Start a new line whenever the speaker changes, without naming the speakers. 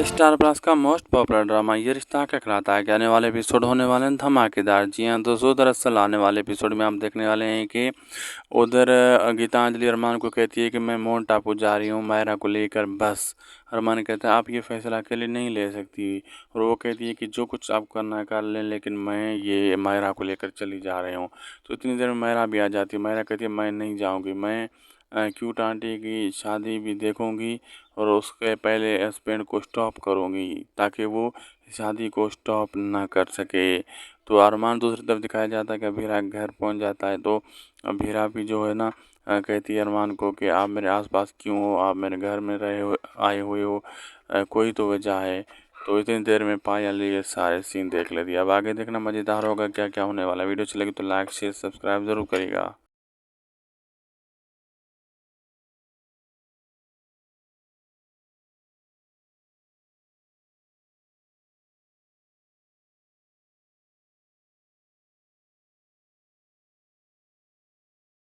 Star plus का most popular drama ये रिश्ता क्या कहलाता है के आने वाले एपिसोड होने वाले हैं धमाकेदार। जी हाँ दोस्तों, दरअसल आने वाले एपिसोड में हम देखने वाले हैं कि उधर गीतांजलि अरमान को कहती है कि मैं मोन टापू जा रही हूँ मायरा को लेकर। बस अरमान कहता है आप ये फैसला अकेले नहीं ले सकती, और वो कहती है कि जो कुछ आप करना है कर लें, लेकिन मैं ये मायरा को लेकर चली जा रही हूँ। तो इतनी देर में मायरा भी आ जाती है। मायरा कहती है मैं नहीं जाऊँगी, मैं क्यूट आंटी की शादी भी देखूंगी और उसके पहले हस्बैंड को स्टॉप करूंगी ताकि वो शादी को स्टॉप ना कर सके। तो अरमान दूसरी तरफ दिखाया जाता है कि अभीरा घर पहुंच जाता है। तो अभीरा भी जो है ना कहती है अरमान को कि आप मेरे आसपास क्यों हो, आप मेरे घर में आए हुए हो, कोई तो वजह है। तो इतनी देर में पायल ये सारे सीन देख लेती है। अब आगे देखना मज़ेदार होगा क्या क्या होने वाला। वीडियो अच्छी लगी तो लाइक शेयर सब्सक्राइब ज़रूर करिएगा।